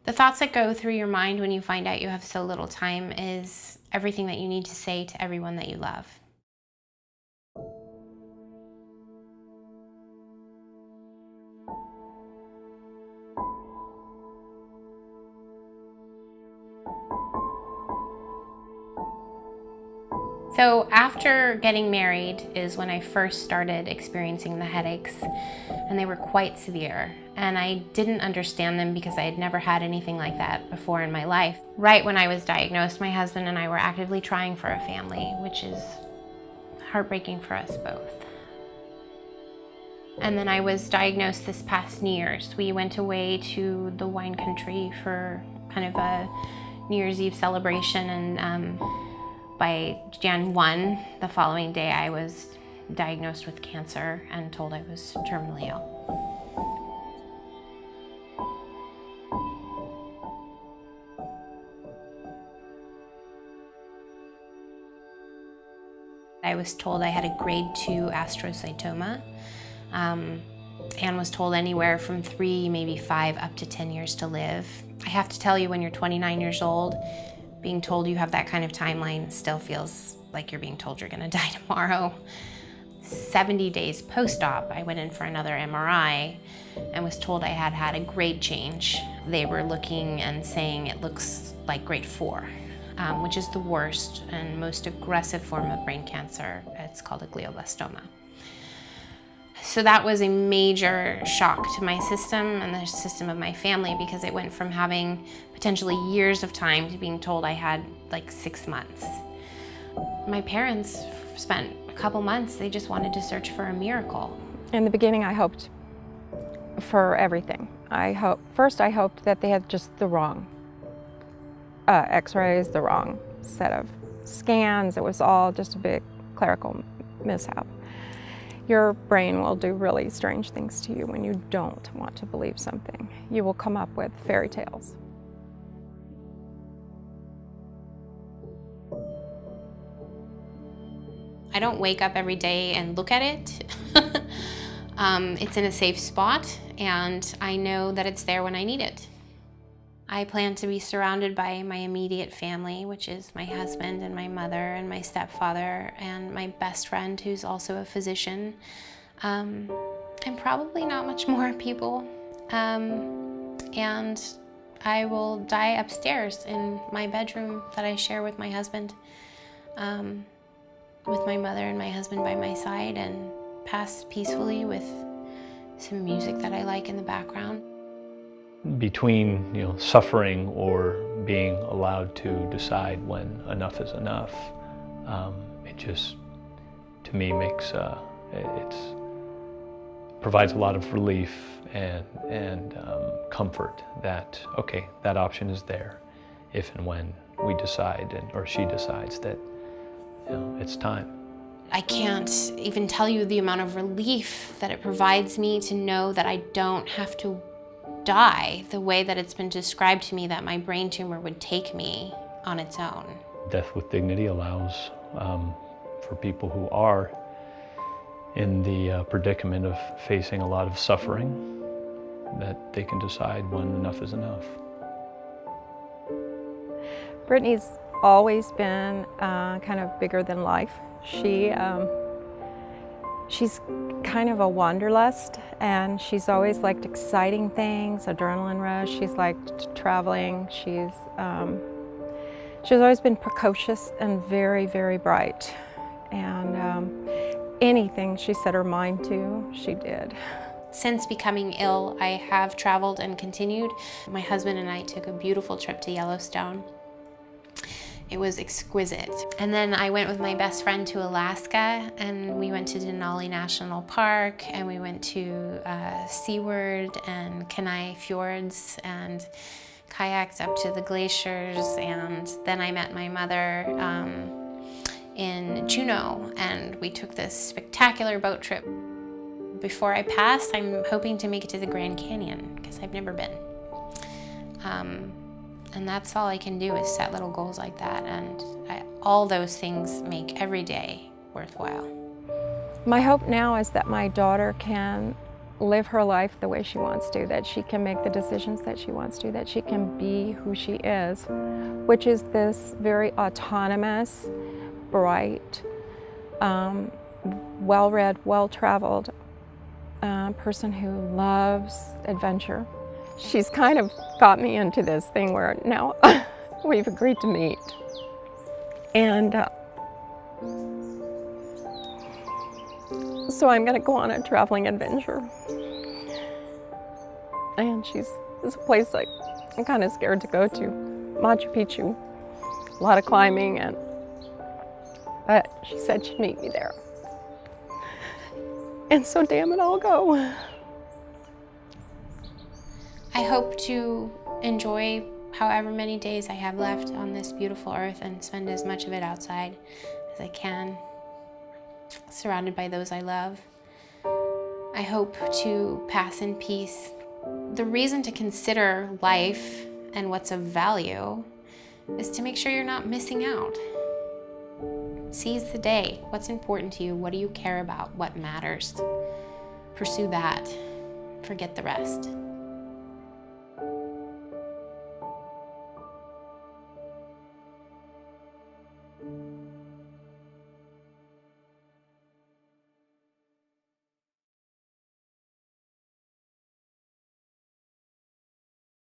The thoughts that go through your mind when you find out you have so little time is everything that you need to say to everyone that you love. So after getting married is when I first started experiencing the headaches, and they were quite severe. And I didn't understand them because I had never had anything like that before in my life. Right when I was diagnosed, my husband and I were actively trying for a family, which is heartbreaking for us both. And then I was diagnosed this past New Year's. We went away to the wine country for kind of a New Year's Eve celebration, and by Jan 1, the following day, I was diagnosed with cancer and told I was terminally ill. I was told I had a grade 2 astrocytoma, and was told anywhere from 3, maybe 5, up to 10 years to live. I have to tell you, when you're 29 years old, being told you have that kind of timeline still feels like you're being told you're gonna die tomorrow. 70 days post-op, I went in for another MRI and was told I had had a grade change. They were looking and saying it looks like grade 4, which is the worst and most aggressive form of brain cancer. It's called a glioblastoma. So that was a major shock to my system and the system of my family, because it went from having potentially years of time to being told I had like 6 months. My parents spent a couple months, they just wanted to search for a miracle. In the beginning, I hoped for everything. First I hoped that they had just the wrong x-rays, the wrong set of scans. It was all just a big clerical mishap. Your brain will do really strange things to you when you don't want to believe something. You will come up with fairy tales. I don't wake up every day and look at it. It's in a safe spot, and I know that it's there when I need it. I plan to be surrounded by my immediate family, which is my husband and my mother and my stepfather and my best friend, who's also a physician, and probably not much more people. And I will die upstairs in my bedroom that I share with my husband, with my mother and my husband by my side, and pass peacefully with some music that I like in the background. Between suffering or being allowed to decide when enough is enough, it just, to me, makes provides a lot of relief and comfort that, okay, that option is there if and when we decide, or she decides that it's time. I can't even tell you the amount of relief that it provides me to know that I don't have to die the way that it's been described to me that my brain tumor would take me on its own. Death with dignity allows for people who are in the predicament of facing a lot of suffering, that they can decide when enough is enough. Brittany's always been kind of bigger than life. She's kind of a wanderlust, and she's always liked exciting things, adrenaline rush. She's liked traveling. She's always been precocious and very, very bright. And anything she set her mind to, she did. Since becoming ill, I have traveled and continued. My husband and I took a beautiful trip to Yellowstone. It was exquisite. And then I went with my best friend to Alaska, and we went to Denali National Park, and we went to Seward and Kenai Fjords, and kayaked up to the glaciers. And then I met my mother in Juneau, and we took this spectacular boat trip. Before I pass, I'm hoping to make it to the Grand Canyon, because I've never been. And that's all I can do, is set little goals like that, and all those things make every day worthwhile. My hope now is that my daughter can live her life the way she wants to, that she can make the decisions that she wants to, that she can be who she is, which is this very autonomous, bright, well-read, well-traveled person who loves adventure. She's kind of got me into this thing where now we've agreed to meet. And so I'm gonna go on a traveling adventure. And it's a place I'm kind of scared to go to, Machu Picchu. A lot of climbing, but she said she'd meet me there. And so damn it, I'll go. I hope to enjoy however many days I have left on this beautiful earth and spend as much of it outside as I can, surrounded by those I love. I hope to pass in peace. The reason to consider life and what's of value is to make sure you're not missing out. Seize the day. What's important to you? What do you care about? What matters? Pursue that. Forget the rest.